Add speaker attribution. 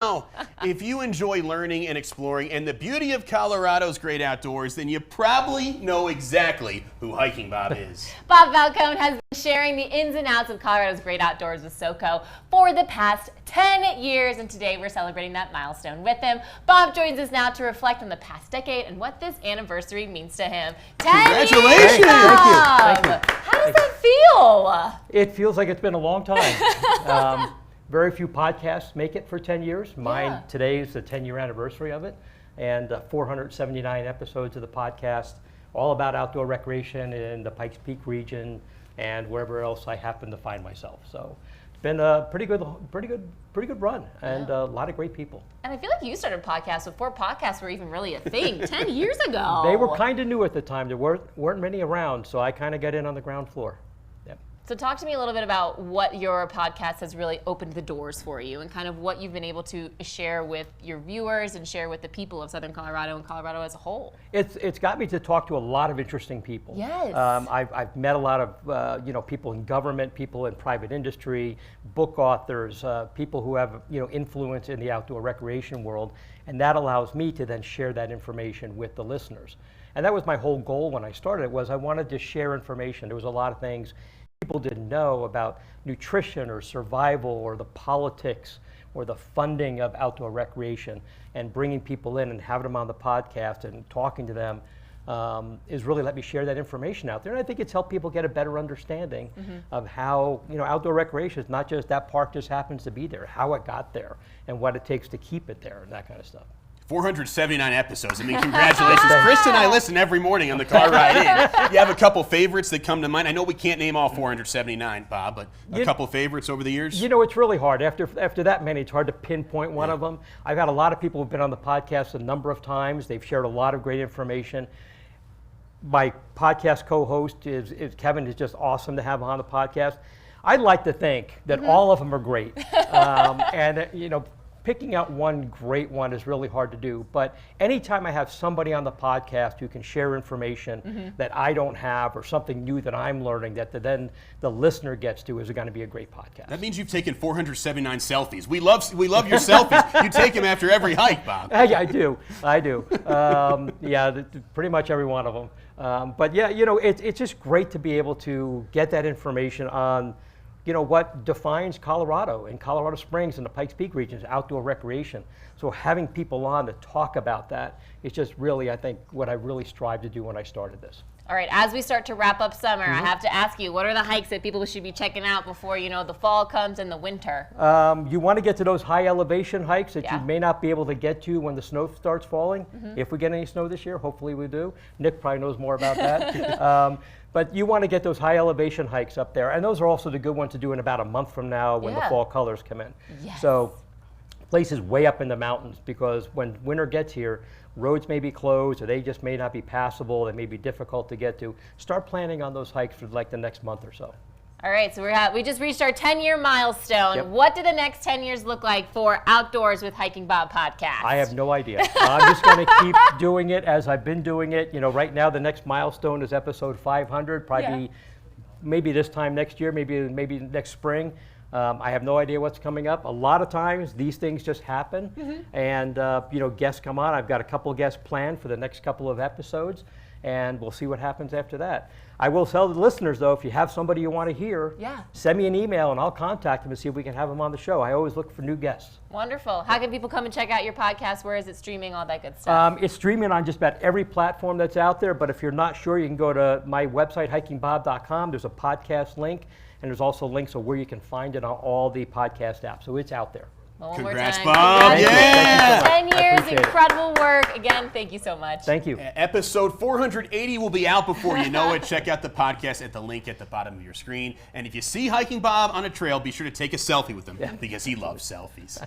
Speaker 1: Now, if you enjoy learning and exploring and the beauty of Colorado's great outdoors, then you probably know exactly who Hiking Bob is.
Speaker 2: Bob Falcone has been sharing the ins and outs of Colorado's great outdoors with SoCo for the past 10 years, and today we're celebrating that milestone with him. Bob joins us now to reflect on the past decade and what this anniversary means to him. 10
Speaker 1: Congratulations!
Speaker 2: years, Bob!
Speaker 3: Thank you.
Speaker 2: How does that feel?
Speaker 3: It feels like it's been a long time. Very few podcasts make it for 10 years. Mine today is the 10-year anniversary of it, and 479 episodes of the podcast, all about outdoor recreation in the Pikes Peak region and wherever else I happen to find myself. So it's been a pretty good run, and a lot of great people.
Speaker 2: And I feel like you started podcasts before podcasts were even really a thing 10 years ago.
Speaker 3: They were kind of new at the time. There weren't many around, so I kind of got in on the ground floor.
Speaker 2: So talk to me a little bit about what your podcast has really opened the doors for you and kind of what you've been able to share with your viewers and share with the people of Southern Colorado and Colorado as a whole.
Speaker 3: It's got me to talk to a lot of interesting people.
Speaker 2: Yes.
Speaker 3: I've met a lot of people in government, people in private industry, book authors, people who have influence in the outdoor recreation world, and that allows me to then share that information with the listeners. And that was my whole goal when I started it, was I wanted to share information. There was a lot of things people didn't know about nutrition or survival or the politics or the funding of outdoor recreation, and bringing people in and having them on the podcast and talking to them is really let me share that information out there. And I think it's helped people get a better understanding of how outdoor recreation is not just that park just happens to be there, how it got there and what it takes to keep it there and that kind of stuff. 479
Speaker 1: episodes. I mean, congratulations. Krista and I listen every morning on the car ride in. You have a couple favorites that come to mind? I know we can't name all 479, Bob, but a couple favorites over the years?
Speaker 3: It's really hard. After that many, it's hard to pinpoint one of them. I've had a lot of people who've been on the podcast a number of times. They've shared a lot of great information. My podcast co-host is Kevin, is just awesome to have on the podcast. I'd like to think that all of them are great. Picking out one great one is really hard to do, but anytime I have somebody on the podcast who can share information that I don't have or something new that I'm learning that then the listener gets to, is going to be a great podcast.
Speaker 1: That means you've taken 479 selfies. We love your selfies. You take them after every hike, Bob.
Speaker 3: I do. Pretty much every one of them. It's just great to be able to get that information on what defines Colorado and Colorado Springs and the Pikes Peak regions, outdoor recreation. So having people on to talk about that is just really, I think, what I really strive to do when I started this.
Speaker 2: All right, as we start to wrap up summer, I have to ask you, what are the hikes that people should be checking out before, the fall comes and the winter?
Speaker 3: You want to get to those high elevation hikes that you may not be able to get to when the snow starts falling. If we get any snow this year, hopefully we do. Nick probably knows more about that. But you want to get those high elevation hikes up there. And those are also the good ones to do in about a month from now when the fall colors come in.
Speaker 2: Yes.
Speaker 3: So places way up in the mountains, because when winter gets here, roads may be closed or they just may not be passable. They may be difficult to get to. Start planning on those hikes for like the next month or so.
Speaker 2: All right, so we just reached our 10-year milestone.
Speaker 3: Yep.
Speaker 2: What do the next 10 years look like for Outdoors with Hiking Bob podcast?
Speaker 3: I have no idea. I'm just going to keep doing it as I've been doing it. Right now the next milestone is episode 500, probably maybe this time next year, maybe next spring. I have no idea what's coming up. A lot of times these things just happen, and guests come on. I've got a couple of guests planned for the next couple of episodes, and we'll see what happens after that. I will tell the listeners, though, if you have somebody you want to hear, send me an email and I'll contact them and see if we can have them on the show. I always look for new guests.
Speaker 2: Wonderful. How can people come and check out your podcast? Where is it streaming? All that good stuff.
Speaker 3: It's streaming on just about every platform that's out there, but if you're not sure, you can go to my website, hikingbob.com. There's a podcast link, and there's also links of where you can find it on all the podcast apps. So it's out there.
Speaker 2: Well,
Speaker 1: Congrats, Bob.
Speaker 2: Yeah. 10 years, incredible work. Again, thank you so much.
Speaker 3: Thank you.
Speaker 1: Episode 480 will be out before you know it. Check out the podcast at the link at the bottom of your screen. And if you see Hiking Bob on a trail, be sure to take a selfie with him because he loves selfies.